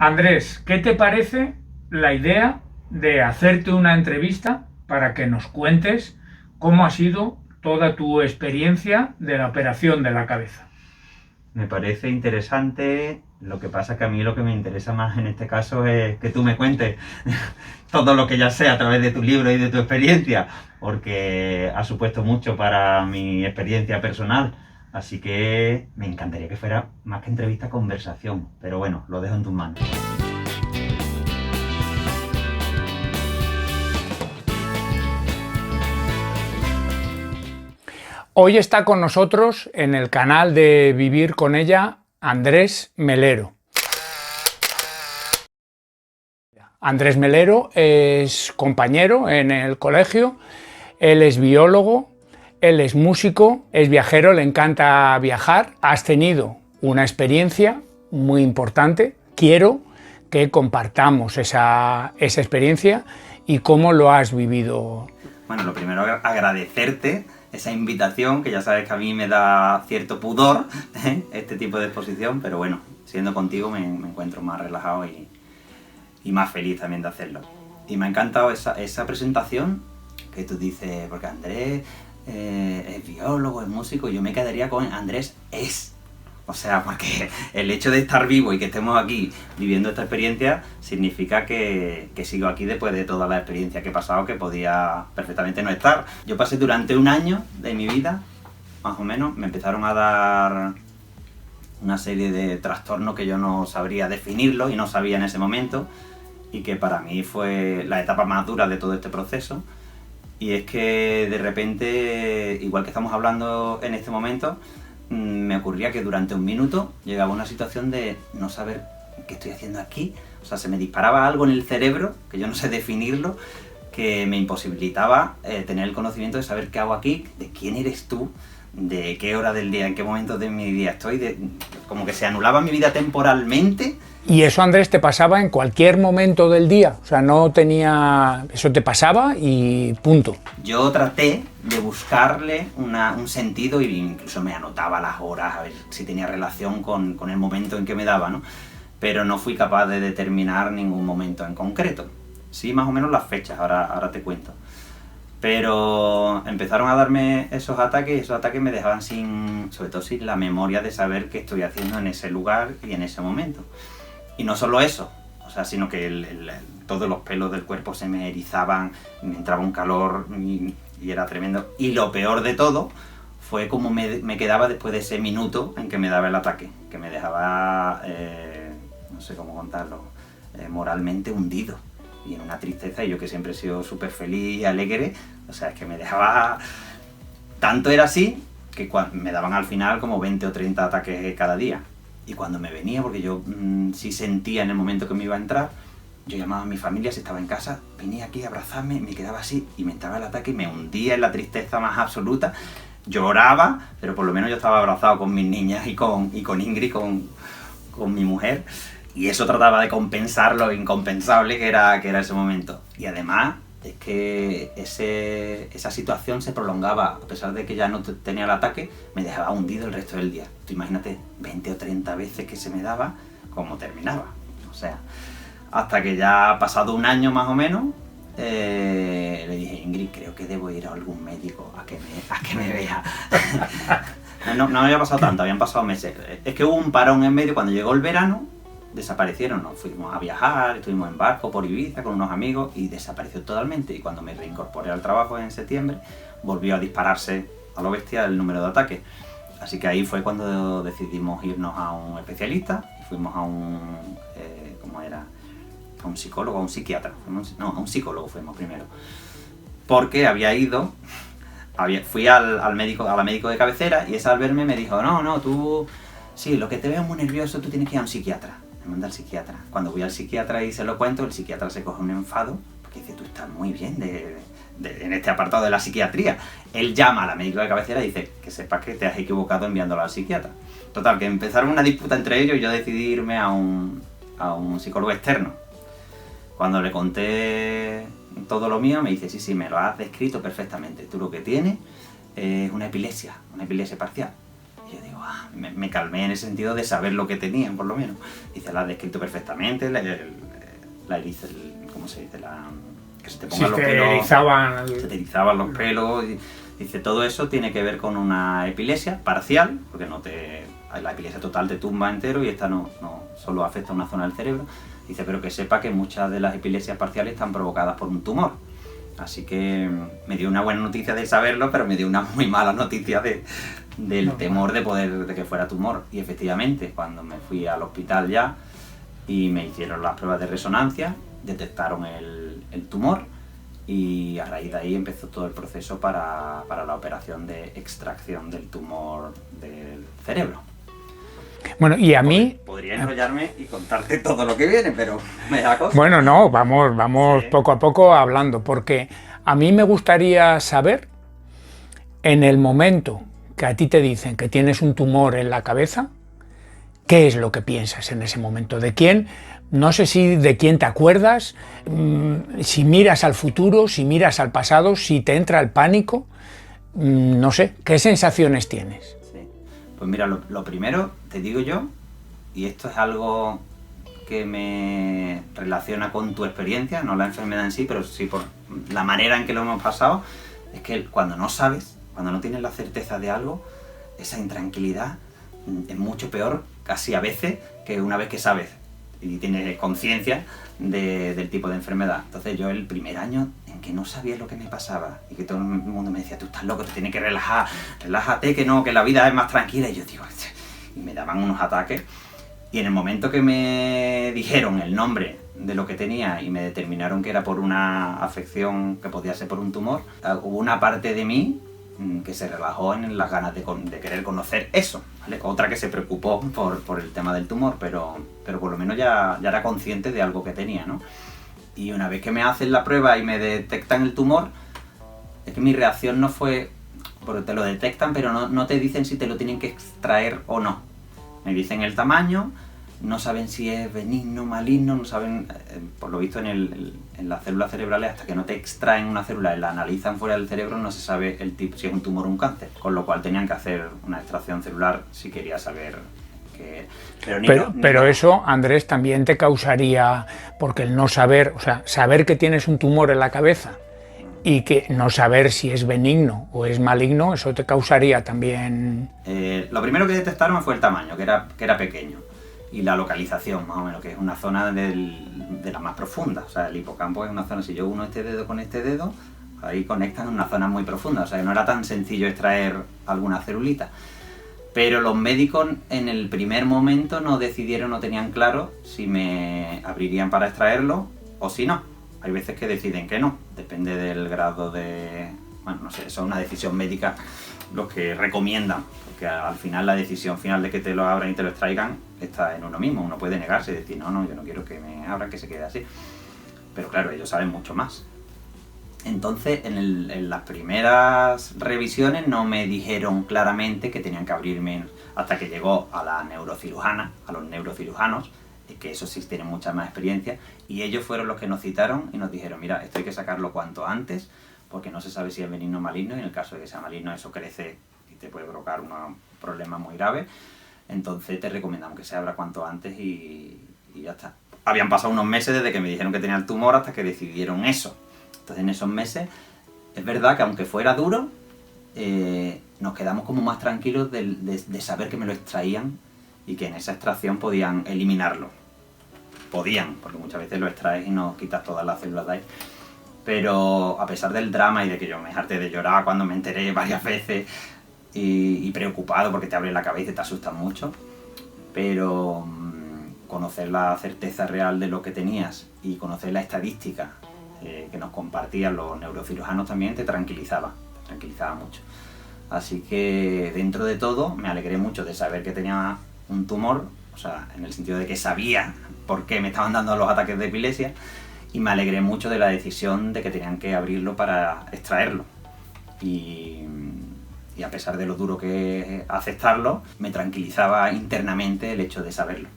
Andrés, ¿qué te parece la idea de hacerte una entrevista para que nos cuentes cómo ha sido toda tu experiencia de la operación de la cabeza? Me parece interesante, lo que pasa que a mí lo que me interesa más en este caso es que tú me cuentes todo lo que ya sé a través de tu libro y de tu experiencia, porque ha supuesto mucho para mi experiencia personal, así que me encantaría que fuera más que entrevista, conversación, pero bueno, lo dejo en tus manos. Hoy está con nosotros en el canal de Vivir con ella Andrés Melero. Andrés Melero es compañero en el colegio, él es biólogo, él es músico, es viajero, le encanta viajar. Has tenido una experiencia muy importante. Quiero que compartamos esa experiencia y cómo lo has vivido. Bueno, lo primero agradecerte esa invitación, que ya sabes que a mí me da cierto pudor este tipo de exposición, pero bueno, siendo contigo me encuentro más relajado y más feliz también de hacerlo. Y me ha encantado esa presentación que tú dices, porque Andrés es biólogo, es músico, yo me quedaría con Andrés es. O sea, porque el hecho de estar vivo y que estemos aquí viviendo esta experiencia significa que sigo aquí después de toda la experiencia que he pasado, que podía perfectamente no estar. Yo pasé durante un año de mi vida, más o menos, me empezaron a dar una serie de trastornos que yo no sabría definirlo y no sabía en ese momento, y que para mí fue la etapa más dura de todo este proceso. Y es que de repente, igual que estamos hablando en este momento, me ocurría que durante un minuto llegaba una situación de no saber qué estoy haciendo aquí. O sea, se me disparaba algo en el cerebro, que yo no sé definirlo, que me imposibilitaba tener el conocimiento de saber qué hago aquí, de quién eres tú, de qué hora del día, en qué momento de mi día estoy, como que se anulaba mi vida temporalmente. Y eso, Andrés, te pasaba en cualquier momento del día, o sea, no tenía... Eso te pasaba y punto. Yo traté de buscarle un sentido e incluso me anotaba las horas, a ver si tenía relación con el momento en que me daba, ¿no? Pero no fui capaz de determinar ningún momento en concreto. Sí, más o menos las fechas, ahora te cuento. Pero empezaron a darme esos ataques y esos ataques me dejaban sobre todo sin la memoria de saber qué estoy haciendo en ese lugar y en ese momento. Y no solo eso, o sea, sino que todos los pelos del cuerpo se me erizaban, me entraba un calor y era tremendo. Y lo peor de todo fue cómo me quedaba después de ese minuto en que me daba el ataque, que me dejaba, no sé cómo contarlo, moralmente hundido y en una tristeza. Y yo, que siempre he sido súper feliz y alegre, o sea, es que me dejaba... Tanto era así que me daban al final como 20 o 30 ataques cada día. Y cuando me venía, porque yo sí sentía en el momento que me iba a entrar, yo llamaba a mi familia si estaba en casa, venía aquí a abrazarme, me quedaba así y me entraba el ataque y me hundía en la tristeza más absoluta. Lloraba, pero por lo menos yo estaba abrazado con mis niñas y con Ingrid, con mi mujer. Y eso trataba de compensar lo incompensable que era ese momento. Y además es que esa situación se prolongaba, a pesar de que ya no tenía el ataque, me dejaba hundido el resto del día. Tú imagínate 20 o 30 veces que se me daba, cómo terminaba. O sea, hasta que ya ha pasado un año más o menos, le dije, Ingrid, creo que debo ir a algún médico a que me vea. No había pasado tanto, habían pasado meses. Es que hubo un parón en medio cuando llegó el verano. Desaparecieron, nos fuimos a viajar, estuvimos en barco por Ibiza con unos amigos y desapareció totalmente. Y cuando me reincorporé al trabajo en septiembre, volvió a dispararse a lo bestia el número de ataques. Así que ahí fue cuando decidimos irnos a un especialista y fuimos a ¿cómo era? A un psicólogo, a un psiquiatra. No, a un psicólogo fuimos primero. Porque fui a la médico de cabecera y esa al verme me dijo, no, tú, sí, lo que te veo es muy nervioso, tú tienes que ir a un psiquiatra. Me manda al psiquiatra. Cuando voy al psiquiatra y se lo cuento, el psiquiatra se coge un enfado, porque dice, tú estás muy bien en este apartado de la psiquiatría. Él llama a la médica de cabecera y dice, que sepas que te has equivocado enviándolo al psiquiatra. Total, que empezaron una disputa entre ellos y yo decidí irme a un psicólogo externo. Cuando le conté todo lo mío, me dice, sí, me lo has descrito perfectamente. Tú lo que tienes es una epilepsia parcial. Yo digo, me calmé en el sentido de saber lo que tenían, por lo menos. Dice, la has descrito perfectamente, ¿cómo se dice? Que se te pongan los pelos, se te erizaban los pelos. Dice, todo eso tiene que ver con una epilepsia parcial, porque la epilepsia total te tumba entero y esta no solo afecta a una zona del cerebro. Dice, pero que sepa que muchas de las epilepsias parciales están provocadas por un tumor. Así que me dio una buena noticia de saberlo, pero me dio una muy mala noticia del temor de que fuera tumor. Y efectivamente, cuando me fui al hospital ya y me hicieron las pruebas de resonancia, detectaron el tumor y a raíz de ahí empezó todo el proceso para la operación de extracción del tumor del cerebro. Bueno, y a mí... Podría enrollarme y contarte todo lo que viene, pero me da cosa. Bueno, no, vamos sí, poco a poco hablando, porque a mí me gustaría saber, en el momento que a ti te dicen que tienes un tumor en la cabeza, ¿qué es lo que piensas en ese momento? ¿De quién? No sé si de quién te acuerdas, si miras al futuro, si miras al pasado, si te entra el pánico, no sé, ¿qué sensaciones tienes? Pues mira, lo primero, te digo yo, y esto es algo que me relaciona con tu experiencia, no la enfermedad en sí, pero sí por la manera en que lo hemos pasado, es que cuando no sabes, cuando no tienes la certeza de algo, esa intranquilidad es mucho peor, casi a veces, que una vez que sabes y tienes conciencia del tipo de enfermedad. Entonces yo el primer año en que no sabía lo que me pasaba y que todo el mundo me decía, tú estás loco, te tienes que relajar, relájate, que no, que la vida es más tranquila, y yo digo, y me daban unos ataques, y en el momento que me dijeron el nombre de lo que tenía y me determinaron que era por una afección, que podía ser por un tumor, hubo una parte de mí que se relajó en las ganas de querer conocer eso, ¿vale? Otra que se preocupó por el tema del tumor, pero por lo menos ya era consciente de algo que tenía, ¿no? Y una vez que me hacen la prueba y me detectan el tumor, es que mi reacción no fue, porque te lo detectan, pero no te dicen si te lo tienen que extraer o no. Me dicen el tamaño, no saben si es benigno, maligno, no saben, por lo visto en las células cerebrales, hasta que no te extraen una célula y la analizan fuera del cerebro, no se sabe el tipo, si es un tumor o un cáncer, con lo cual tenían que hacer una extracción celular si quería saber qué. Pero eso, Andrés, también te causaría, porque el no saber, o sea, saber que tienes un tumor en la cabeza y que no saber si es benigno o es maligno, eso te causaría también... Lo primero que detectaron fue el tamaño, que era pequeño. Y la localización, más o menos, que es una zona de la más profunda. O sea, el hipocampo es una zona, si yo uno este dedo con este dedo, ahí conectan en una zona muy profunda. O sea, que no era tan sencillo extraer alguna celulita. Pero los médicos en el primer momento no decidieron, no tenían claro si me abrirían para extraerlo o si no. Hay veces que deciden que no, depende del grado de... Bueno, no sé, eso es una decisión médica, los que recomiendan, porque al final la decisión final de que te lo abran y te lo extraigan está en uno mismo. Uno puede negarse y decir, no, yo no quiero que me abran, que se quede así. Pero claro, ellos saben mucho más. Entonces, en las primeras revisiones no me dijeron claramente que tenían que abrirme, hasta que llegó a la neurocirujana, a los neurocirujanos, que eso sí tienen mucha más experiencia, y ellos fueron los que nos citaron y nos dijeron, mira, esto hay que sacarlo cuanto antes, porque no se sabe si es benigno o maligno, y en el caso de que sea maligno eso crece y te puede provocar un problema muy grave. Entonces te recomendamos que se abra cuanto antes y ya está. Habían pasado unos meses desde que me dijeron que tenía el tumor hasta que decidieron eso. Entonces en esos meses es verdad que aunque fuera duro, nos quedamos como más tranquilos de saber que me lo extraían y que en esa extracción podían eliminarlo. Podían, porque muchas veces lo extraes y no quitas todas las células de ahí. Pero a pesar del drama y de que yo me harté de llorar cuando me enteré varias veces y preocupado porque te abre la cabeza y te asustas mucho, pero conocer la certeza real de lo que tenías y conocer la estadística que nos compartían los neurocirujanos también te tranquilizaba mucho. Así que dentro de todo me alegré mucho de saber que tenía un tumor, o sea, en el sentido de que sabía por qué me estaban dando los ataques de epilepsia, y me alegré mucho de la decisión de que tenían que abrirlo para extraerlo. Y a pesar de lo duro que es aceptarlo, me tranquilizaba internamente el hecho de saberlo.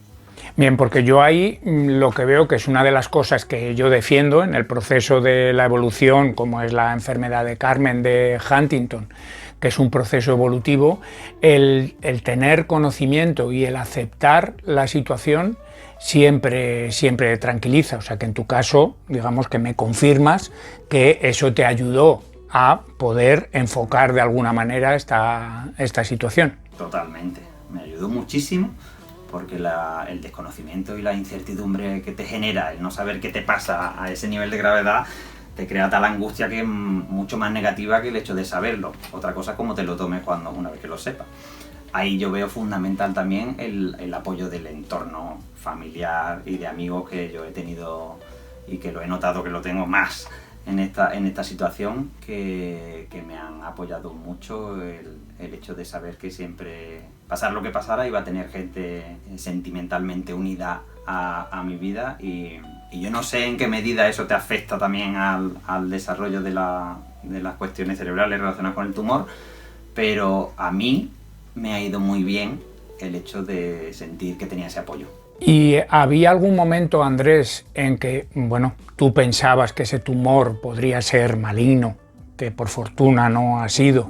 Bien, porque yo ahí lo que veo que es una de las cosas que yo defiendo en el proceso de la evolución, como es la enfermedad de Carmen de Huntington, que es un proceso evolutivo, el tener conocimiento y el aceptar la situación siempre tranquiliza. O sea que en tu caso, digamos que me confirmas que eso te ayudó a poder enfocar de alguna manera esta situación. Totalmente, me ayudó muchísimo, porque el desconocimiento y la incertidumbre que te genera el no saber qué te pasa a ese nivel de gravedad te crea tal angustia que es mucho más negativa que el hecho de saberlo. Otra cosa es cómo te lo tomes una vez que lo sepas. Ahí yo veo fundamental también el apoyo del entorno familiar y de amigos que yo he tenido y que lo he notado que lo tengo más en esta situación, que me han apoyado mucho el hecho de saber que siempre, pasar lo que pasara, iba a tener gente sentimentalmente unida a mi vida, y yo no sé en qué medida eso te afecta también al desarrollo de las cuestiones cerebrales relacionadas con el tumor, pero a mí me ha ido muy bien el hecho de sentir que tenía ese apoyo. ¿Y había algún momento, Andrés, en que, bueno, tú pensabas que ese tumor podría ser maligno, que por fortuna no ha sido,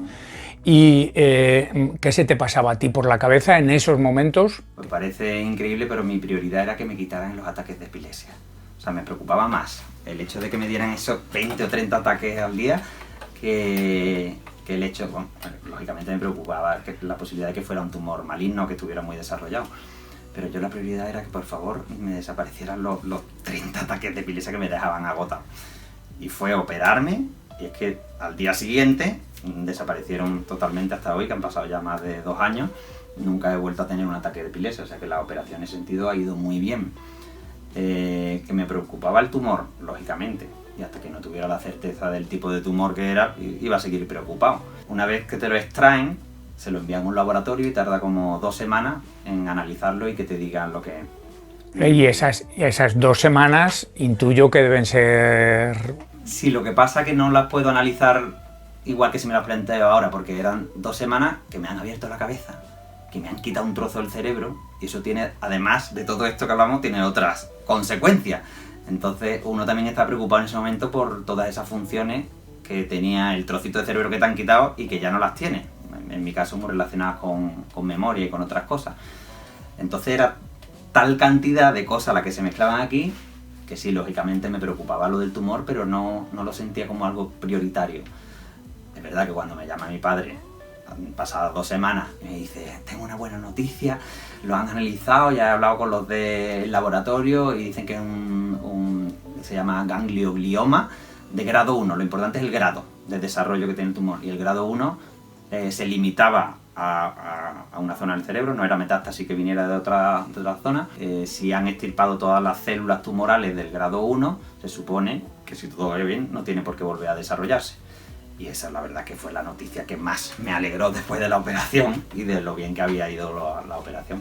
y qué se te pasaba a ti por la cabeza en esos momentos? Me parece increíble, pero mi prioridad era que me quitaran los ataques de epilepsia. O sea, me preocupaba más el hecho de que me dieran esos 20 o 30 ataques al día que el hecho, bueno, lógicamente me preocupaba la posibilidad de que fuera un tumor maligno, que estuviera muy desarrollado. Pero yo la prioridad era que por favor me desaparecieran los 30 ataques de epilepsia que me dejaban agotado. Y fue operarme, y es que al día siguiente desaparecieron totalmente hasta hoy, que han pasado ya más de 2 años. Nunca he vuelto a tener un ataque de epilepsia, o sea que la operación en ese sentido ha ido muy bien. Que me preocupaba el tumor, lógicamente, y hasta que no tuviera la certeza del tipo de tumor que era, iba a seguir preocupado. Una vez que te lo extraen, se lo envían a un laboratorio y tarda como 2 semanas en analizarlo y que te digan lo que es. Y esas 2 semanas intuyo que deben ser... Sí, lo que pasa es que no las puedo analizar igual que si me las planteo ahora, porque eran 2 semanas que me han abierto la cabeza, que me han quitado un trozo del cerebro, y eso tiene, además de todo esto que hablamos, tiene otras consecuencias. Entonces uno también está preocupado en ese momento por todas esas funciones que tenía el trocito de cerebro que te han quitado y que ya no las tienes. En mi caso muy relacionadas con memoria y con otras cosas. Entonces era tal cantidad de cosas las que se mezclaban aquí, que sí, lógicamente me preocupaba lo del tumor, pero no lo sentía como algo prioritario. Es verdad que cuando me llama mi padre, pasadas 2 semanas, y me dice, tengo una buena noticia, lo han analizado, ya he hablado con los del laboratorio y dicen que es se llama ganglioglioma de grado 1, lo importante es el grado de desarrollo que tiene el tumor, y el grado 1 se limitaba a una zona del cerebro, no era metástasis que viniera de otra zona. Si han extirpado todas las células tumorales del grado 1, se supone que si todo va bien no tiene por qué volver a desarrollarse. Y esa es la verdad que fue la noticia que más me alegró después de la operación y de lo bien que había ido la operación.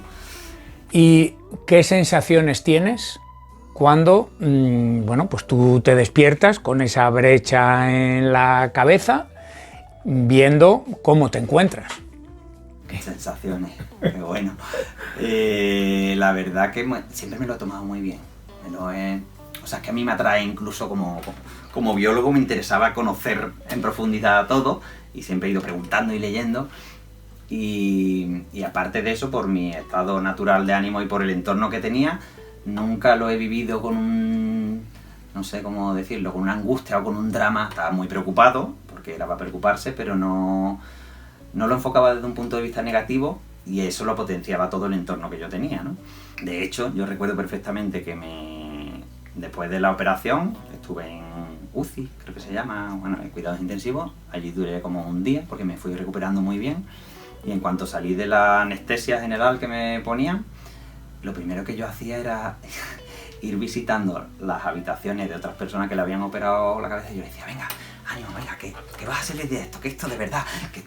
¿Y qué sensaciones tienes cuando bueno, pues tú te despiertas con esa brecha en la cabeza, viendo cómo te encuentras? Qué sensaciones, qué bueno. La verdad que siempre me lo he tomado muy bien. O sea, es que a mí me atrae, incluso como biólogo me interesaba conocer en profundidad todo, y siempre he ido preguntando y leyendo. Y aparte de eso, por mi estado natural de ánimo y por el entorno que tenía, nunca lo he vivido con no sé cómo decirlo, con una angustia o con un drama. Estaba muy preocupado, porque era para preocuparse, pero no lo enfocaba desde un punto de vista negativo, y eso lo potenciaba todo el entorno que yo tenía, ¿no? De hecho, yo recuerdo perfectamente que después de la operación estuve en UCI, creo que se llama, bueno, en cuidados intensivos. Allí duré como un día porque me fui recuperando muy bien, y en cuanto salí de la anestesia general que me ponían, lo primero que yo hacía era ir visitando las habitaciones de otras personas que le habían operado la cabeza, y yo le decía, venga, ánimo, venga, que vas a salir de esto, que esto de verdad, que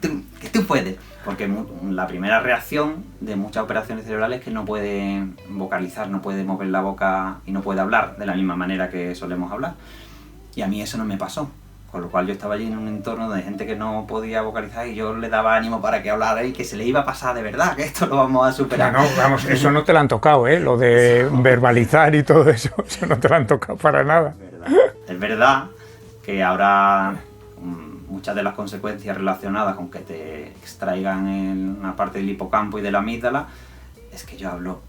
tú puedes. Porque la primera reacción de muchas operaciones cerebrales es que no puede vocalizar, no puede mover la boca y no puede hablar de la misma manera que solemos hablar. Y a mí eso no me pasó, con lo cual yo estaba allí en un entorno de gente que no podía vocalizar, y yo le daba ánimo para que hablara y que se le iba a pasar de verdad, que esto lo vamos a superar. No, vamos, eso no te lo han tocado, lo de verbalizar y todo eso no te lo han tocado para nada. Es verdad que ahora, muchas de las consecuencias relacionadas con que te extraigan en una parte del hipocampo y de la amígdala, es que yo hablo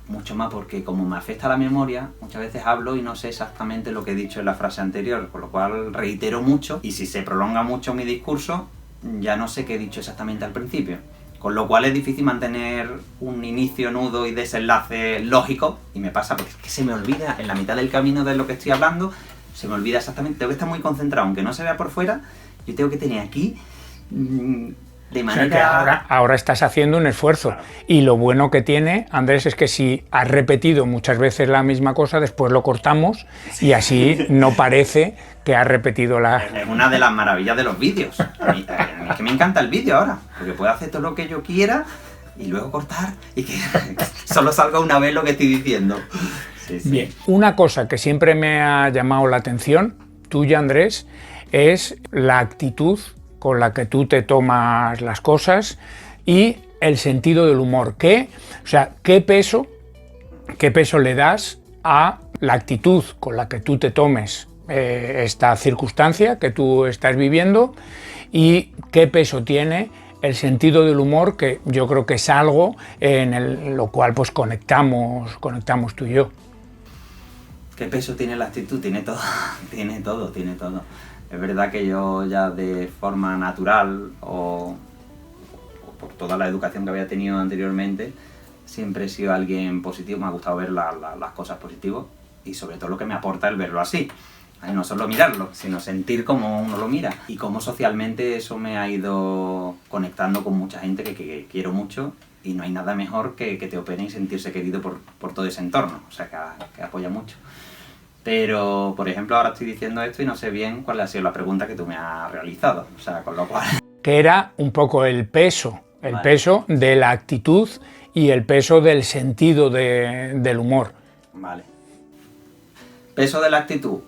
mucho más porque como me afecta la memoria, muchas veces hablo y no sé exactamente lo que he dicho en la frase anterior, con lo cual reitero mucho y si se prolonga mucho mi discurso, ya no sé qué he dicho exactamente al principio. Con lo cual es difícil mantener un inicio, nudo y desenlace lógico y me pasa porque es que se me olvida en la mitad del camino de lo que estoy hablando, se me olvida exactamente, tengo que estar muy concentrado, aunque no se vea por fuera, yo tengo que tener aquí de manera... O sea que ahora estás haciendo un esfuerzo. Claro. Y lo bueno que tiene, Andrés, es que si has repetido muchas veces la misma cosa, después lo cortamos y así no parece que has repetido la... Es una de las maravillas de los vídeos. A mí es que me encanta el vídeo ahora, porque puedo hacer todo lo que yo quiera y luego cortar y que solo salga una vez lo que estoy diciendo. Sí, sí. Bien, una cosa que siempre me ha llamado la atención, tuya, Andrés, es la actitud con la que tú te tomas las cosas y el sentido del humor. ¿Qué peso le das a la actitud con la que tú te tomes esta circunstancia que tú estás viviendo y qué peso tiene el sentido del humor, que yo creo que es algo en lo cual pues conectamos tú y yo? ¿Qué peso tiene la actitud? Tiene todo, tiene todo. Es verdad que yo ya de forma natural o por toda la educación que había tenido anteriormente, siempre he sido alguien positivo, me ha gustado ver las cosas positivas y sobre todo lo que me aporta el verlo así. No solo mirarlo, sino sentir cómo uno lo mira. Y cómo socialmente eso me ha ido conectando con mucha gente que quiero mucho y no hay nada mejor que te operen y sentirse querido por todo ese entorno, o sea que apoya mucho. Pero, por ejemplo, ahora estoy diciendo esto y no sé bien cuál ha sido la pregunta que tú me has realizado, o sea, con lo cual... Que era un poco el peso de la actitud y el peso del sentido del humor. Vale. Peso de la actitud.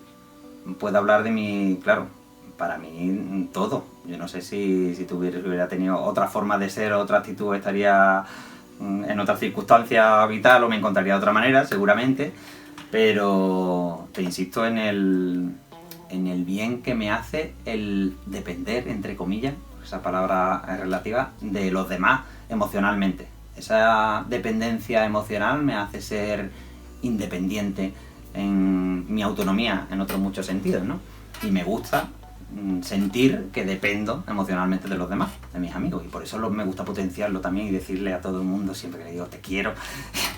Puedo hablar de mi... Claro, para mí todo. Yo no sé si hubiera tenido otra forma de ser, otra actitud, estaría en otra circunstancia vital o me encontraría de otra manera, seguramente. Pero te insisto en el bien que me hace el depender, entre comillas, esa palabra es relativa, de los demás emocionalmente. Esa dependencia emocional me hace ser independiente en mi autonomía en otros muchos sentidos, ¿no? Y me gusta sentir que dependo emocionalmente de los demás, de mis amigos, y por eso me gusta potenciarlo también y decirle a todo el mundo siempre que le digo te quiero.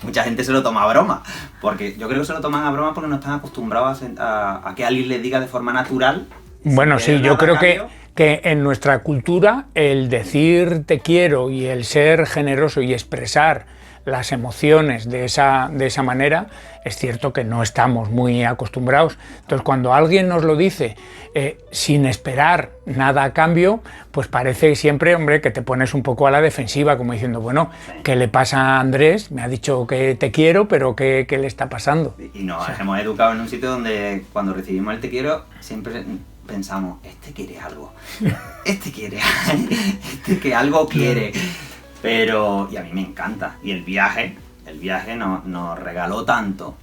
Mucha gente se lo toma a broma, porque yo creo que se lo toman a broma porque no están acostumbrados a que alguien les diga de forma natural. Bueno, sí, yo creo que en nuestra cultura el decir te quiero y el ser generoso y expresar las emociones de esa manera, es cierto que no estamos muy acostumbrados. Entonces, cuando alguien nos lo dice sin esperar nada a cambio, pues parece siempre, hombre, que te pones un poco a la defensiva, como diciendo, bueno, ¿qué le pasa a Andrés? Me ha dicho que te quiero, pero ¿qué le está pasando? Y nos hemos educado en un sitio donde cuando recibimos el te quiero, siempre pensamos, este quiere algo, este que algo quiere. Pero, y a mí me encanta, y el viaje nos regaló tanto,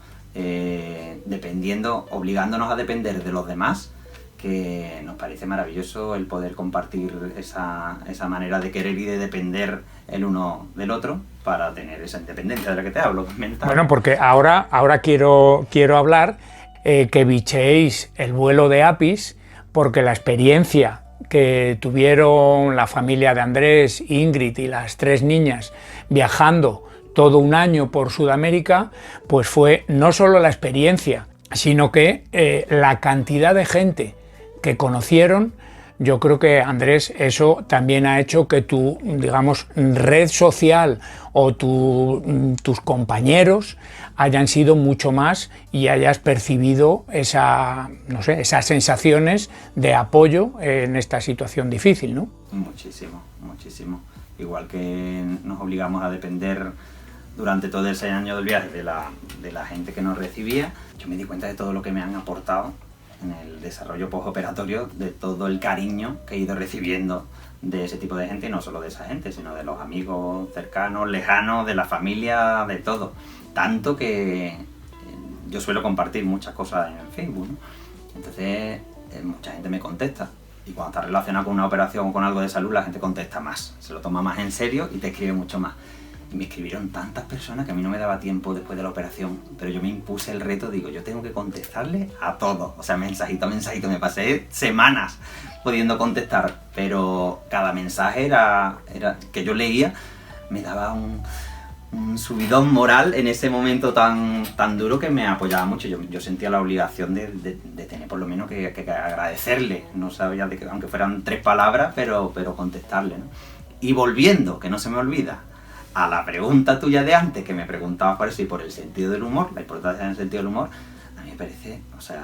obligándonos a depender de los demás, que nos parece maravilloso el poder compartir esa manera de querer y de depender el uno del otro para tener esa independencia de la que te hablo, mental. Bueno, porque ahora quiero hablar que bicheéis el vuelo de Apis, porque la experiencia que tuvieron la familia de Andrés, Ingrid y las 3 niñas viajando todo un año por Sudamérica, pues fue no solo la experiencia, sino que la cantidad de gente que conocieron. Yo creo que, Andrés, eso también ha hecho que tu, digamos, red social o tus compañeros hayan sido mucho más y hayas percibido esas sensaciones de apoyo en esta situación difícil, ¿no? Muchísimo. Igual que nos obligamos a depender durante todo ese año del viaje de la gente que nos recibía, yo me di cuenta de todo lo que me han aportado en el desarrollo postoperatorio, de todo el cariño que he ido recibiendo de ese tipo de gente, y no solo de esa gente, sino de los amigos cercanos, lejanos, de la familia, de todo. Tanto que yo suelo compartir muchas cosas en el Facebook, ¿no? Entonces mucha gente me contesta Y cuando está relacionado con una operación o con algo de salud, la gente contesta más, se lo toma más en serio y te escribe mucho más. Y me escribieron tantas personas que a mí no me daba tiempo después de la operación, pero yo me impuse el reto, digo, yo tengo que contestarle a todos. O sea, mensajito a mensajito, me pasé semanas pudiendo contestar, pero cada mensaje era que yo leía, me daba un subidón moral en ese momento tan duro que me apoyaba mucho. Yo sentía la obligación de tener por lo menos que agradecerle, no sabía de que, aunque fueran 3 palabras, pero contestarle, ¿no? Y volviendo, que no se me olvida, a la pregunta tuya de antes, que me preguntabas por eso y por el sentido del humor, la importancia del sentido del humor, a mí me parece, o sea,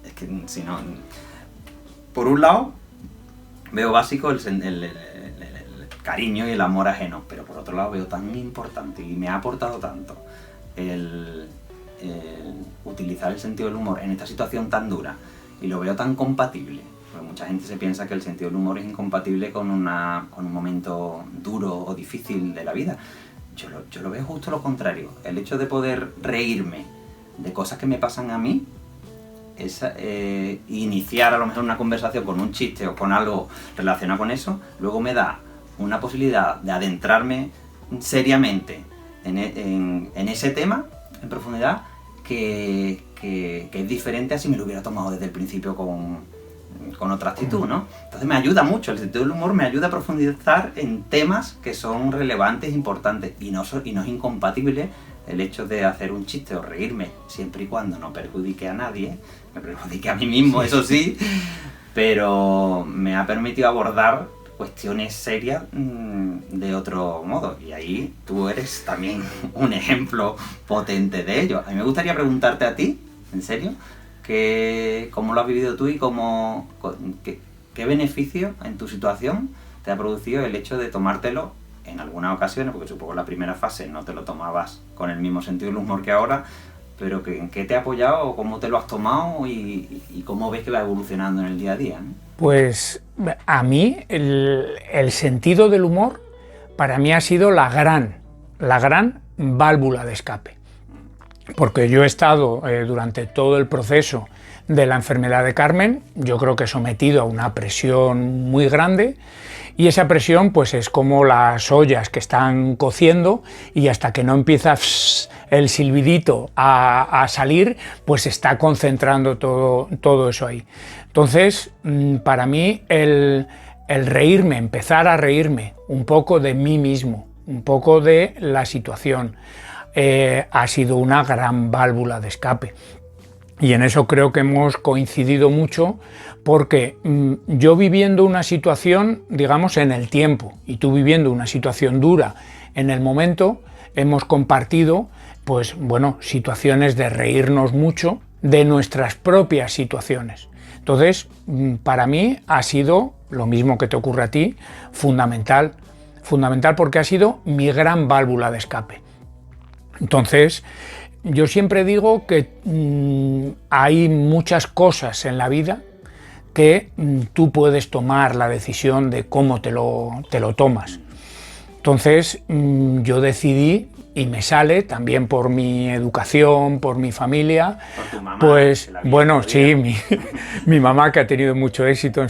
es que si no, por un lado veo básico el cariño y el amor ajeno, pero por otro lado veo tan importante y me ha aportado tanto el utilizar el sentido del humor en esta situación tan dura, y lo veo tan compatible, porque mucha gente se piensa que el sentido del humor es incompatible con un momento duro o difícil de la vida. Yo lo veo justo lo contrario. El hecho de poder reírme de cosas que me pasan a mí, iniciar a lo mejor una conversación con un chiste o con algo relacionado con eso, luego me da una posibilidad de adentrarme seriamente en ese tema, en profundidad, que es diferente a si me lo hubiera tomado desde el principio con otra actitud, ¿no? Entonces me ayuda mucho, el sentido del humor me ayuda a profundizar en temas que son relevantes, importantes, y no es incompatible el hecho de hacer un chiste o reírme, siempre y cuando no perjudique a nadie, me perjudique a mí mismo, eso sí, pero me ha permitido abordar cuestiones serias de otro modo, y ahí tú eres también un ejemplo potente de ello. A mí me gustaría preguntarte a ti, en serio, ¿cómo lo has vivido tú y qué beneficio en tu situación te ha producido el hecho de tomártelo en algunas ocasiones, porque supongo que en la primera fase no te lo tomabas con el mismo sentido del humor que ahora, pero ¿en qué te ha apoyado, cómo te lo has tomado y cómo ves que va evolucionando en el día a día, ¿no? Pues a mí el sentido del humor para mí ha sido la gran válvula de escape, porque yo he estado durante todo el proceso de la enfermedad de Carmen, yo creo que sometido a una presión muy grande, y esa presión pues es como las ollas que están cociendo, y hasta que no empieza el silbidito a salir, pues se está concentrando todo eso ahí. Entonces, para mí el reírme, empezar a reírme un poco de mí mismo, un poco de la situación, ha sido una gran válvula de escape. Y en eso creo que hemos coincidido mucho, porque yo viviendo una situación, digamos, en el tiempo, y tú viviendo una situación dura en el momento, hemos compartido, pues bueno, situaciones de reírnos mucho de nuestras propias situaciones. Entonces, para mí ha sido, lo mismo que te ocurre a ti, fundamental porque ha sido mi gran válvula de escape. Entonces, yo siempre digo que hay muchas cosas en la vida que tú puedes tomar la decisión de cómo te lo tomas. Entonces, yo decidí, y me sale también por mi educación, por mi familia, por tu mamá, pues bueno, sí, mi mamá, que ha tenido mucho éxito en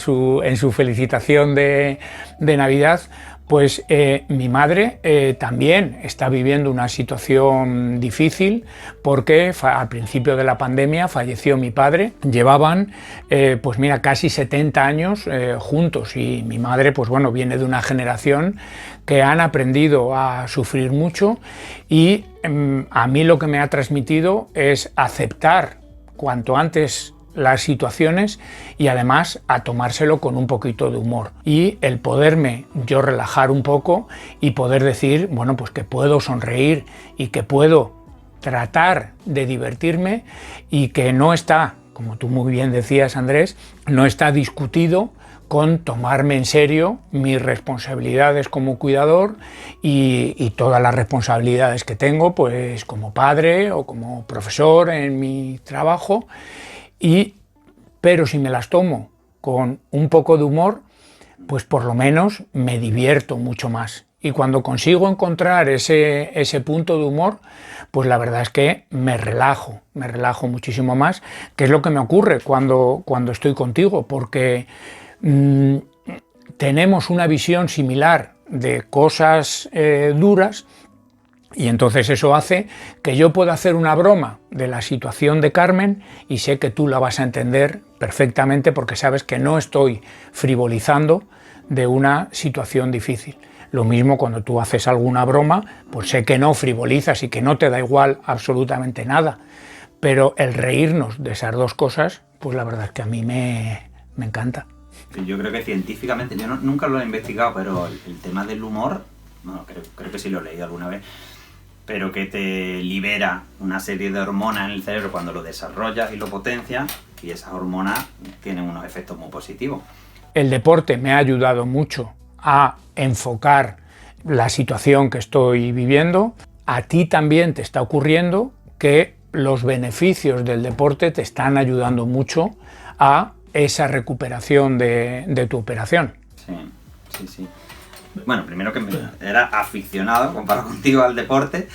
su felicitación de Navidad, pues mi madre también está viviendo una situación difícil, porque al principio de la pandemia falleció mi padre. Llevaban pues mira, casi 70 años juntos, y mi madre pues bueno, viene de una generación que han aprendido a sufrir mucho, y a mí lo que me ha transmitido es aceptar cuanto antes las situaciones, y además a tomárselo con un poquito de humor, y el poderme yo relajar un poco y poder decir, bueno, pues que puedo sonreír y que puedo tratar de divertirme, y que no está, como tú muy bien decías, Andrés, no está discutido con tomarme en serio mis responsabilidades como cuidador y todas las responsabilidades que tengo, pues como padre o como profesor en mi trabajo. Pero si me las tomo con un poco de humor, pues por lo menos me divierto mucho más, Y cuando consigo encontrar ese punto de humor, pues la verdad es que me relajo muchísimo más, que es lo que me ocurre cuando estoy contigo, porque tenemos una visión similar de cosas duras, y entonces eso hace que yo pueda hacer una broma de la situación de Carmen y sé que tú la vas a entender perfectamente porque sabes que no estoy frivolizando de una situación difícil. Lo mismo cuando tú haces alguna broma, pues sé que no frivolizas y que no te da igual absolutamente nada, pero el reírnos de esas dos cosas, pues la verdad es que a mí me encanta. Yo creo que científicamente, yo nunca lo he investigado, pero el tema del humor, bueno, creo que sí lo he leído alguna vez, pero que te libera una serie de hormonas en el cerebro cuando lo desarrollas y lo potencias, y esas hormonas tienen unos efectos muy positivos. El deporte me ha ayudado mucho a enfocar la situación que estoy viviendo. A ti también te está ocurriendo que los beneficios del deporte te están ayudando mucho a esa recuperación de tu operación. Sí. Bueno, primero que era aficionado, comparado contigo, al deporte,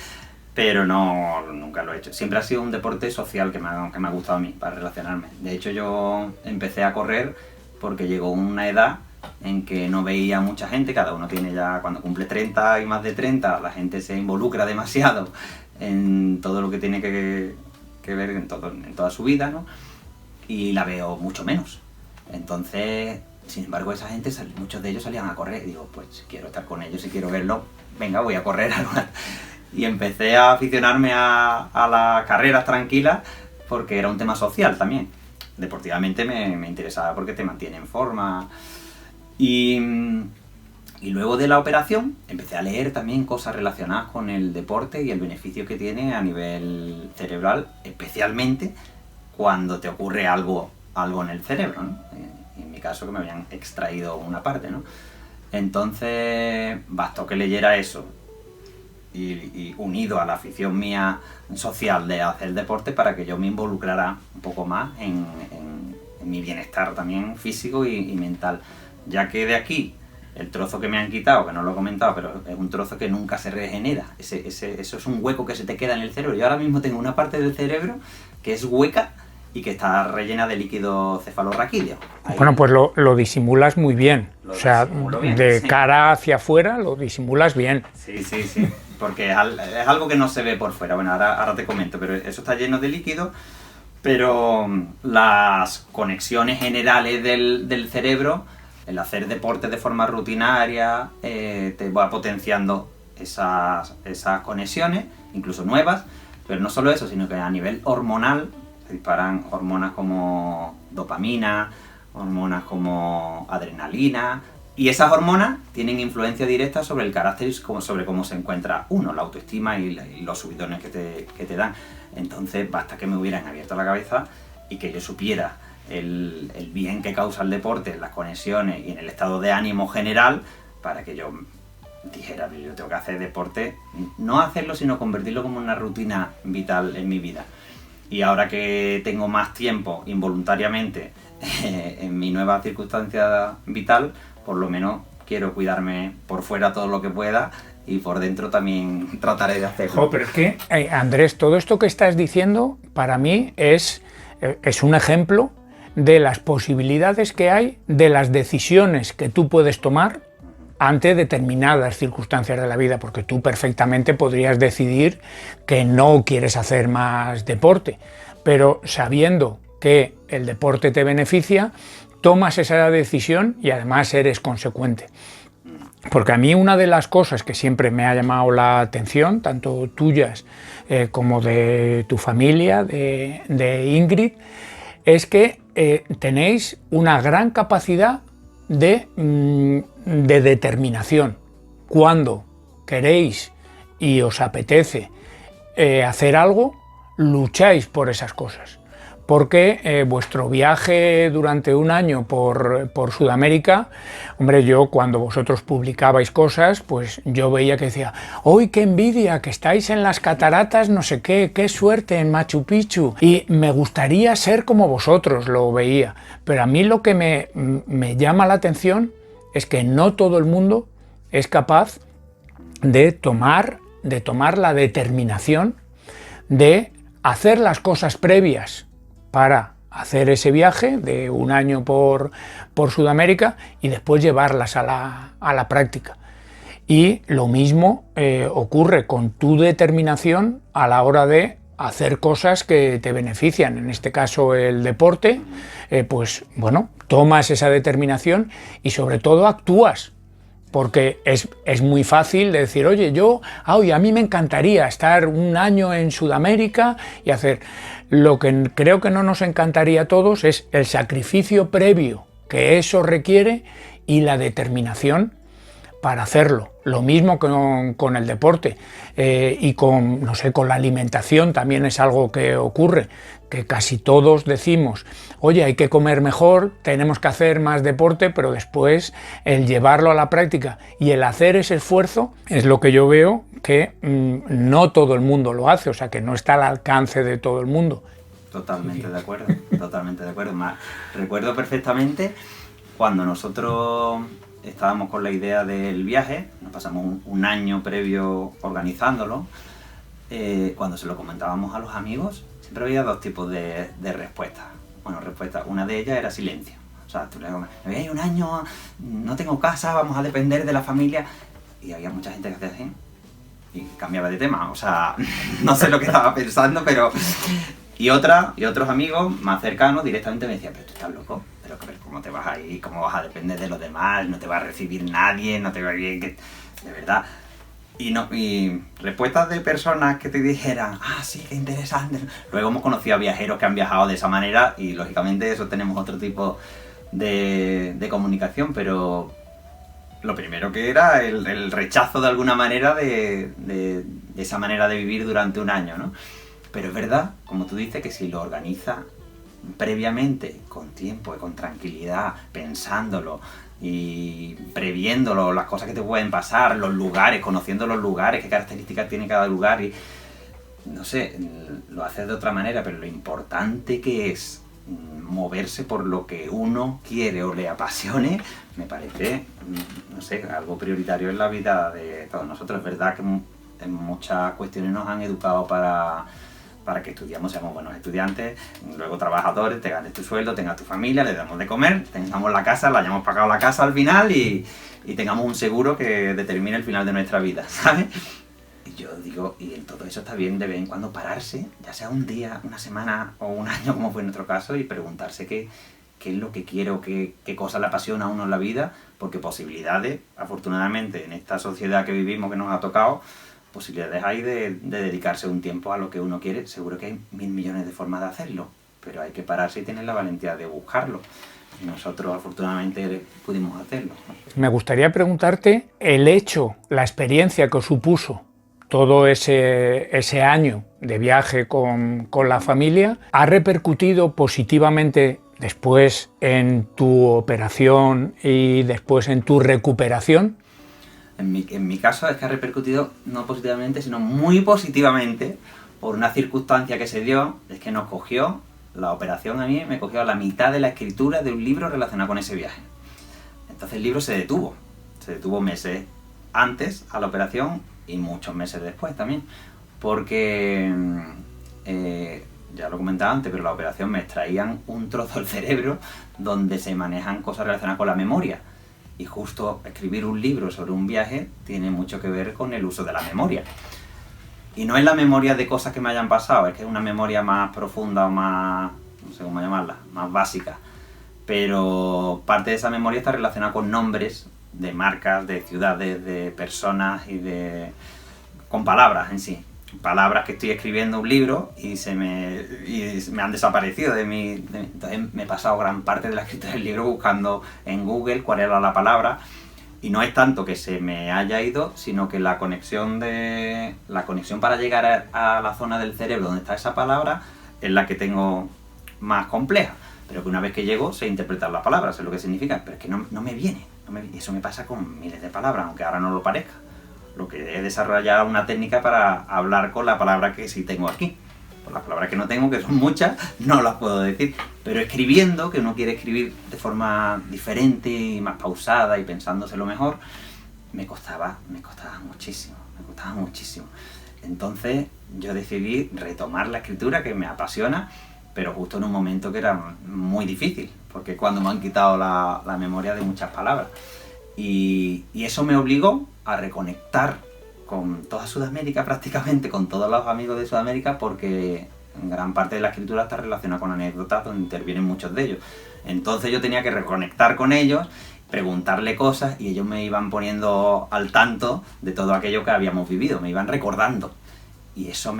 pero nunca lo he hecho. Siempre ha sido un deporte social que me ha gustado a mí, para relacionarme. De hecho, yo empecé a correr porque llegó una edad en que no veía mucha gente, cada uno tiene ya, cuando cumple 30 y más de 30, la gente se involucra demasiado en todo lo que tiene que ver en toda su vida, ¿no? Y la veo mucho menos. Entonces, sin embargo, esa gente, muchos de ellos salían a correr, y digo, pues quiero estar con ellos y quiero verlo, venga, voy a correr. Y empecé a aficionarme a las carreras tranquilas porque era un tema social también. Deportivamente me interesaba porque te mantiene en forma. Y luego de la operación empecé a leer también cosas relacionadas con el deporte y el beneficio que tiene a nivel cerebral, especialmente cuando te ocurre algo en el cerebro, ¿no? En mi caso, que me habían extraído una parte, ¿no? Entonces bastó que leyera eso y unido a la afición mía social de hacer deporte para que yo me involucrara un poco más en mi bienestar también físico y mental, ya que de aquí el trozo que me han quitado, que no lo he comentado, pero es un trozo que nunca se regenera, eso es un hueco que se te queda en el cerebro. Yo ahora mismo tengo una parte del cerebro que es hueca y que está rellena de líquido cefalorraquídeo. Bueno, pues lo disimulas muy bien, o sea, bien, de sí. Cara hacia afuera lo disimulas bien. Sí, porque es algo que no se ve por fuera. Bueno, ahora te comento, pero eso está lleno de líquido, pero las conexiones generales del cerebro, el hacer deporte de forma rutinaria, te va potenciando esas conexiones, incluso nuevas, pero no solo eso, sino que a nivel hormonal se disparan hormonas como dopamina, hormonas como adrenalina, y esas hormonas tienen influencia directa sobre el carácter y sobre cómo se encuentra uno, la autoestima y los subidones que te dan. Entonces basta que me hubieran abierto la cabeza y que yo supiera el bien que causa el deporte en las conexiones y en el estado de ánimo general, para que yo dijera, yo tengo que hacer deporte, no hacerlo, sino convertirlo como una rutina vital en mi vida. Y ahora que tengo más tiempo involuntariamente en mi nueva circunstancia vital, por lo menos quiero cuidarme por fuera todo lo que pueda y por dentro también trataré de hacerlo. Pero es que, Andrés, todo esto que estás diciendo para mí es un ejemplo de las posibilidades que hay, de las decisiones que tú puedes tomar ante determinadas circunstancias de la vida, porque tú perfectamente podrías decidir que no quieres hacer más deporte, pero sabiendo que el deporte te beneficia, tomas esa decisión y además eres consecuente. Porque a mí una de las cosas que siempre me ha llamado la atención, tanto tuyas como de tu familia, de Ingrid, es que tenéis una gran capacidad de determinación. Cuando queréis y os apetece hacer algo, lucháis por esas cosas. Porque vuestro viaje durante un año por Sudamérica, hombre, yo cuando vosotros publicabais cosas, pues yo veía que decía, ¡uy, qué envidia, que estáis en las cataratas, no sé qué suerte en Machu Picchu! Y me gustaría ser como vosotros, lo veía. Pero a mí lo que me llama la atención es que no todo el mundo es capaz de tomar la determinación de hacer las cosas previas para hacer ese viaje de un año por Sudamérica y después llevarlas a la práctica. Y lo mismo ocurre con tu determinación a la hora de hacer cosas que te benefician, en este caso el deporte, pues bueno, tomas esa determinación y sobre todo actúas. Porque es muy fácil decir, oye, a mí me encantaría estar un año en Sudamérica y hacer. Lo que creo que no nos encantaría a todos es el sacrificio previo que eso requiere y la determinación para hacerlo. Lo mismo con el deporte y con la alimentación también es algo que ocurre, que casi todos decimos, oye, hay que comer mejor, tenemos que hacer más deporte, pero después el llevarlo a la práctica y el hacer ese esfuerzo es lo que yo veo que no todo el mundo lo hace, o sea que no está al alcance de todo el mundo. Totalmente de acuerdo, totalmente de acuerdo. Recuerdo perfectamente cuando nosotros estábamos con la idea del viaje, nos pasamos un año previo organizándolo, cuando se lo comentábamos a los amigos, siempre había dos tipos de respuestas. Bueno, una de ellas era silencio. O sea, tú le dices, un año, no tengo casa, vamos a depender de la familia. Y había mucha gente que hacía así y cambiaba de tema. O sea, no sé lo que estaba pensando, pero... Y otros amigos más cercanos directamente me decían, pero tú estás loco, pero ¿cómo te vas a ir? ¿Cómo vas a depender de los demás? No te va a recibir nadie, no te va a ir... De verdad. Y respuestas de personas que te dijeran, sí, qué interesante. Luego hemos conocido a viajeros que han viajado de esa manera y lógicamente eso tenemos otro tipo de comunicación, pero lo primero que era el rechazo de alguna manera de esa manera de vivir durante un año, ¿no? Pero es verdad, como tú dices, que si lo organizas previamente, con tiempo y con tranquilidad, pensándolo y previéndolo, las cosas que te pueden pasar, los lugares, conociendo los lugares, qué características tiene cada lugar, y no sé, lo haces de otra manera, pero lo importante que es moverse por lo que uno quiere o le apasione, me parece, no sé, algo prioritario en la vida de todos nosotros. Es verdad que en muchas cuestiones nos han educado para que estudiamos, seamos buenos estudiantes, luego trabajadores, te ganes tu sueldo, tengas tu familia, le damos de comer, tengamos la casa, la hayamos pagado la casa al final y tengamos un seguro que determine el final de nuestra vida, ¿sabes? Y yo digo, y en todo eso está bien de vez en cuando pararse, ya sea un día, una semana o un año, como fue en nuestro caso, y preguntarse qué es lo que quiero, qué cosa le apasiona a uno en la vida, porque posibilidades, afortunadamente, en esta sociedad que vivimos, que nos ha tocado, posibilidades hay de dedicarse un tiempo a lo que uno quiere. Seguro que hay 1000 millones de formas de hacerlo, pero hay que pararse y tener la valentía de buscarlo. Y nosotros afortunadamente pudimos hacerlo, ¿no? Me gustaría preguntarte el hecho, la experiencia que os supuso todo ese año de viaje con la familia, ¿ha repercutido positivamente después en tu operación y después en tu recuperación? En mi caso es que ha repercutido no positivamente, sino muy positivamente por una circunstancia que se dio, es que nos cogió, la operación a mí me cogió a la mitad de la escritura de un libro relacionado con ese viaje. Entonces el libro se detuvo meses antes a la operación y muchos meses después también, porque, ya lo comentaba antes, pero la operación me extraían un trozo del cerebro donde se manejan cosas relacionadas con la memoria. Y justo escribir un libro sobre un viaje tiene mucho que ver con el uso de la memoria. Y no es la memoria de cosas que me hayan pasado, es que es una memoria más profunda o más, no sé cómo llamarla, más básica. Pero parte de esa memoria está relacionada con nombres de marcas, de ciudades, de personas con palabras en sí. Palabras que estoy escribiendo un libro y me han desaparecido de mí. Entonces me he pasado gran parte de la escritura del libro buscando en Google cuál era la palabra, y no es tanto que se me haya ido, sino que la conexión para llegar a la zona del cerebro donde está esa palabra es la que tengo más compleja, pero que una vez que llego sé interpretar la palabra, sé lo que significa, pero es que no me viene. Eso me pasa con miles de palabras, aunque ahora no lo parezca. Lo que he desarrollado una técnica para hablar con la palabra que sí tengo aquí. Con las palabras que no tengo, que son muchas, no las puedo decir. Pero escribiendo, que uno quiere escribir de forma diferente y más pausada y pensándoselo mejor, me costaba muchísimo. Entonces yo decidí retomar la escritura, que me apasiona, pero justo en un momento que era muy difícil, porque es cuando me han quitado la memoria de muchas palabras. Y eso me obligó a reconectar con toda Sudamérica prácticamente, con todos los amigos de Sudamérica, porque gran parte de la escritura está relacionada con anécdotas donde intervienen muchos de ellos. Entonces yo tenía que reconectar con ellos, preguntarle cosas, y ellos me iban poniendo al tanto de todo aquello que habíamos vivido, me iban recordando. Y eso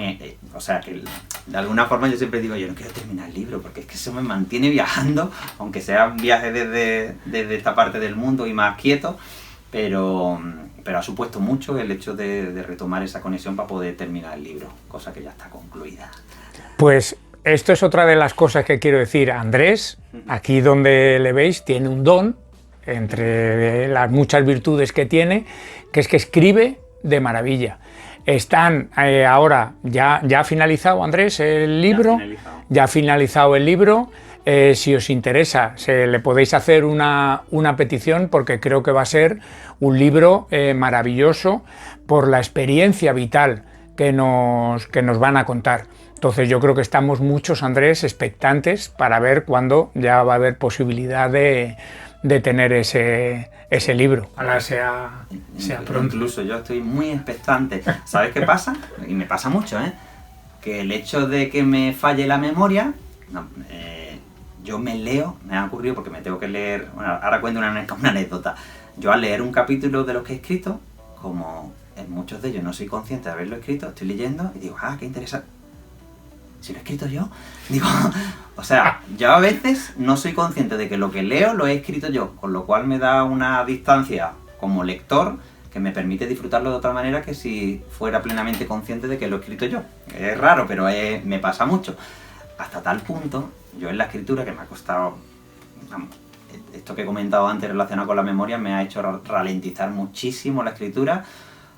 o sea, que de alguna forma yo siempre digo, yo no quiero terminar el libro, porque es que eso me mantiene viajando, aunque sea un viaje desde esta parte del mundo y más quieto, pero ha supuesto mucho el hecho de retomar esa conexión para poder terminar el libro, cosa que ya está concluida. Pues esto es otra de las cosas que quiero decir. Andrés, aquí donde le veis, tiene un don, entre las muchas virtudes que tiene, que es que escribe de maravilla. Están ahora, ya ha finalizado, Andrés, el libro. Ya ha finalizado el libro. Si os interesa, le podéis hacer una petición, porque creo que va a ser un libro maravilloso por la experiencia vital que nos van a contar. Entonces yo creo que estamos muchos, Andrés, expectantes para ver cuándo ya va a haber posibilidad de tener ese libro. Ojalá sea pronto. Incluso yo estoy muy expectante. ¿Sabes qué pasa? Y me pasa mucho, que el hecho de que me falle la memoria, yo me ha ocurrido porque me tengo que leer, bueno, ahora cuento una anécdota. Yo al leer un capítulo de los que he escrito, como en muchos de ellos no soy consciente de haberlo escrito, estoy leyendo y digo, qué interesante. Si lo he escrito yo, digo, o sea, yo a veces no soy consciente de que lo que leo lo he escrito yo, con lo cual me da una distancia como lector que me permite disfrutarlo de otra manera que si fuera plenamente consciente de que lo he escrito yo. Es raro, pero me pasa mucho. Hasta tal punto, yo en la escritura, que me ha costado, esto que he comentado antes relacionado con la memoria, me ha hecho ralentizar muchísimo la escritura,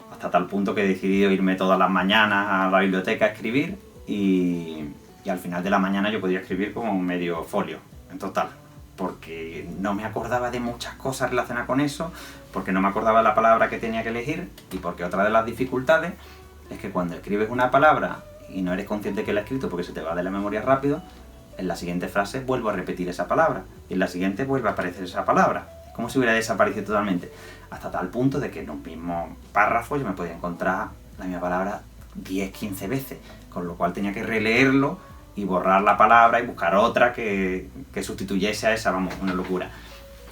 hasta tal punto que he decidido irme todas las mañanas a la biblioteca a escribir, y al final de la mañana yo podía escribir como un medio folio, en total, porque no me acordaba de muchas cosas relacionadas con eso, porque no me acordaba de la palabra que tenía que elegir, y porque otra de las dificultades es que cuando escribes una palabra y no eres consciente que la has escrito porque se te va de la memoria rápido, en la siguiente frase vuelvo a repetir esa palabra, y en la siguiente vuelve a aparecer esa palabra, como si hubiera desaparecido totalmente, hasta tal punto de que en un mismo párrafo yo me podía encontrar la misma palabra 10-15 veces, con lo cual tenía que releerlo y borrar la palabra y buscar otra que sustituyese a esa, vamos, una locura.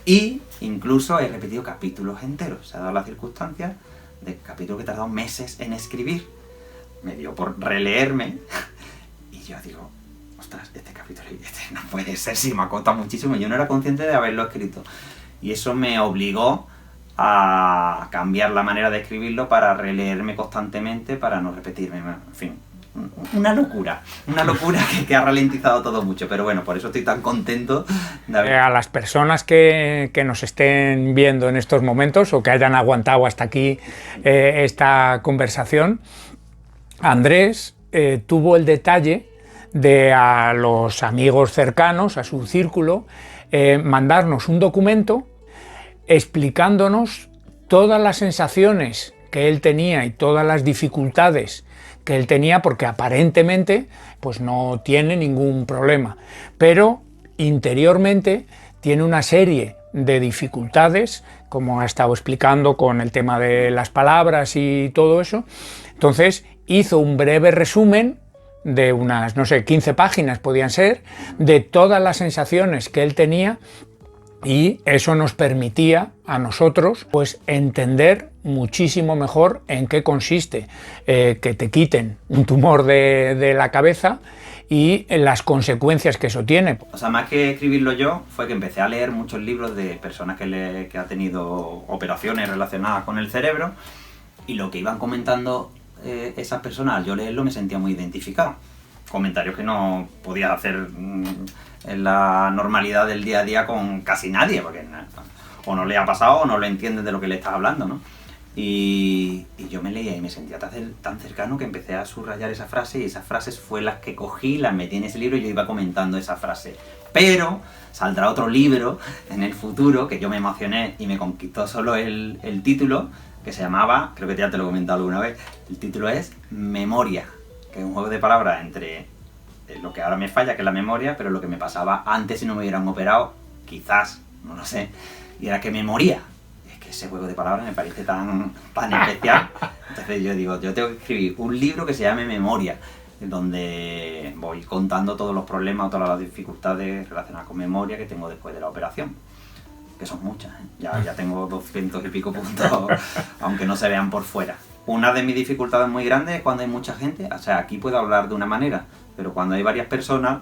Y incluso he repetido capítulos enteros, se ha dado la circunstancia de capítulos que he tardado meses en escribir, me dio por releerme y yo digo, ostras, este capítulo no puede ser, si me ha costado muchísimo, yo no era consciente de haberlo escrito, y eso me obligó a cambiar la manera de escribirlo para releerme constantemente, para no repetirme, en fin, una locura que ha ralentizado todo mucho, pero bueno, por eso estoy tan contento de haber... A las personas que nos estén viendo en estos momentos o que hayan aguantado hasta aquí esta conversación, Andrés tuvo el detalle de, a los amigos cercanos, a su círculo, mandarnos un documento explicándonos todas las sensaciones que él tenía y todas las dificultades que él tenía, porque aparentemente pues no tiene ningún problema, pero interiormente tiene una serie de dificultades, como ha estado explicando con el tema de las palabras y todo eso. Entonces hizo un breve resumen de unas, no sé, 15 páginas podían ser, de todas las sensaciones que él tenía, y eso nos permitía a nosotros pues entender muchísimo mejor en qué consiste que te quiten un tumor de la cabeza y las consecuencias que eso tiene. O sea, más que escribirlo yo, fue que empecé a leer muchos libros de personas que han tenido operaciones relacionadas con el cerebro, y lo que iban comentando esas personas, al yo leerlo me sentía muy identificado. Comentarios que no podía hacer en la normalidad del día a día con casi nadie, porque o no le ha pasado o no lo entienden de lo que le estás hablando, ¿no? Y yo me leía y me sentía tan cercano que empecé a subrayar esa frase, y esas frases fue las que cogí, las metí en ese libro y yo iba comentando esa frase Pero saldrá otro libro en el futuro, que yo me emocioné y me conquistó solo el título, que se llamaba, creo que ya te lo he comentado alguna vez, el título es Memoria, que es un juego de palabras entre lo que ahora me falla, que es la memoria, pero lo que me pasaba antes si no me hubieran operado, quizás, no lo sé, y era que me moría. Es que ese juego de palabras me parece tan especial. Entonces yo digo, yo tengo que escribir un libro que se llame Memoria, donde voy contando todos los problemas o todas las dificultades relacionadas con memoria que tengo después de la operación, que son muchas, ¿eh? Ya tengo 200 y pico puntos, aunque no se vean por fuera. Una de mis dificultades muy grandes es cuando hay mucha gente, o sea, aquí puedo hablar de una manera, pero cuando hay varias personas,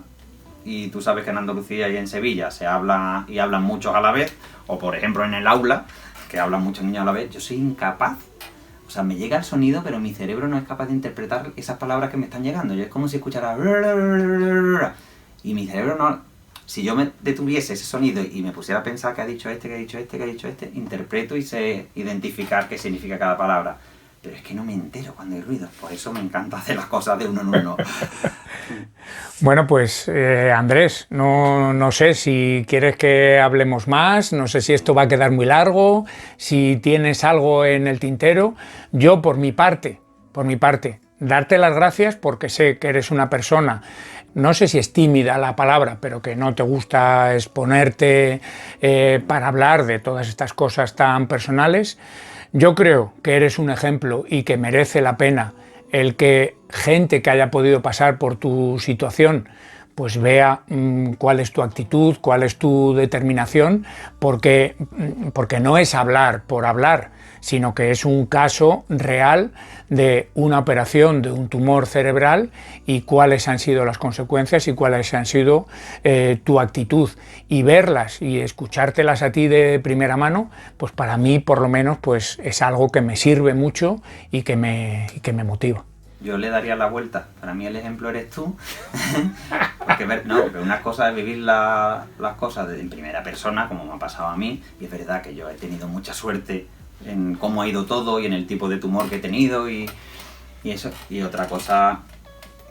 y tú sabes que en Andalucía y en Sevilla se habla y hablan muchos a la vez, o por ejemplo en el aula, que hablan muchos niños a la vez, yo soy incapaz. O sea, me llega el sonido, pero mi cerebro no es capaz de interpretar esas palabras que me están llegando. Yo es como si escuchara... Y mi cerebro no... Si yo me detuviese ese sonido y me pusiera a pensar que ha dicho este, que ha dicho este, que ha dicho este, interpreto y sé identificar qué significa cada palabra. Pero es que no me entero cuando hay ruido. Por eso me encanta hacer las cosas de uno en uno. Bueno, pues Andrés, no sé si quieres que hablemos más, no sé si esto va a quedar muy largo, si tienes algo en el tintero. Yo, por mi parte, darte las gracias porque sé que eres una persona, no sé si es tímida la palabra, pero que no te gusta exponerte para hablar de todas estas cosas tan personales. Yo creo que eres un ejemplo y que merece la pena el que gente que haya podido pasar por tu situación pues vea cuál es tu actitud, cuál es tu determinación, porque no es hablar por hablar, sino que es un caso real de una operación de un tumor cerebral y cuáles han sido las consecuencias y cuáles han sido tu actitud. Y verlas y escuchártelas a ti de primera mano, pues para mí por lo menos pues es algo que me sirve mucho y que me motiva. Yo le daría la vuelta. Para mí el ejemplo eres tú. porque una cosa es vivir las cosas en primera persona, como me ha pasado a mí, y es verdad que yo he tenido mucha suerte en cómo ha ido todo y en el tipo de tumor que he tenido y eso. Y otra cosa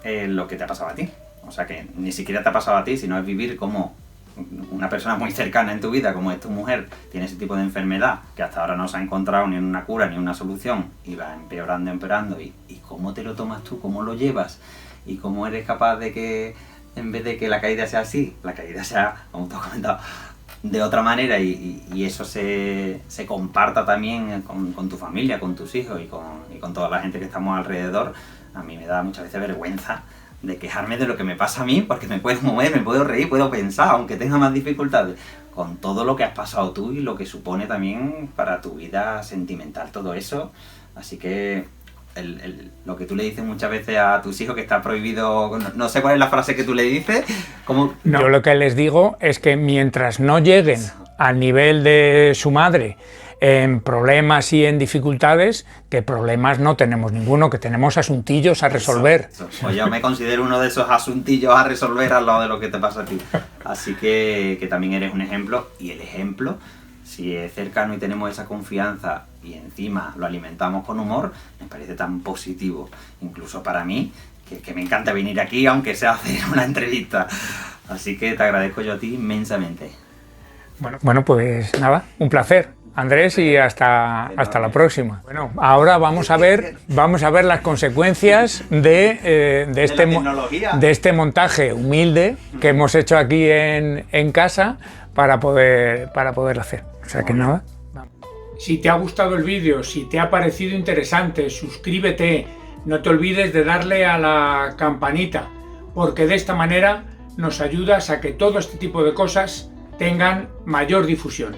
es lo que te ha pasado a ti. O sea que ni siquiera te ha pasado a ti, sino es vivir como una persona muy cercana en tu vida, como es tu mujer, tiene ese tipo de enfermedad que hasta ahora no se ha encontrado ni una cura ni una solución y va empeorando y cómo te lo tomas tú, cómo lo llevas y cómo eres capaz de que en vez de que la caída sea así, la caída sea, como tú has comentado, de otra manera y eso se comparta también con tu familia, con tus hijos y con toda la gente que estamos alrededor. A mí me da muchas veces vergüenza de quejarme de lo que me pasa a mí, porque me puedo mover, me puedo reír, puedo pensar, aunque tenga más dificultades, con todo lo que has pasado tú y lo que supone también para tu vida sentimental todo eso. Así que lo que tú le dices muchas veces a tus hijos, que está prohibido, no sé cuál es la frase que tú le dices. ¿Cómo? No. Yo lo que les digo es que mientras no lleguen al nivel de su madre en problemas y en dificultades, que problemas no tenemos ninguno, que tenemos asuntillos a resolver. Eso. Pues yo me considero uno de esos asuntillos a resolver al lado de lo que te pasa a ti. Así que también eres un ejemplo, y el ejemplo, si es cercano y tenemos esa confianza y encima lo alimentamos con humor, me parece tan positivo, incluso para mí, que me encanta venir aquí, aunque sea hacer una entrevista. Así que te agradezco yo a ti inmensamente. Bueno, pues nada, un placer, Andrés, y hasta la próxima. Bueno, ahora vamos a ver las consecuencias de este montaje humilde que hemos hecho aquí en casa para poder hacer. O sea que nada. Si te ha gustado el vídeo, si te ha parecido interesante, suscríbete, no te olvides de darle a la campanita, porque de esta manera nos ayudas a que todo este tipo de cosas tengan mayor difusión.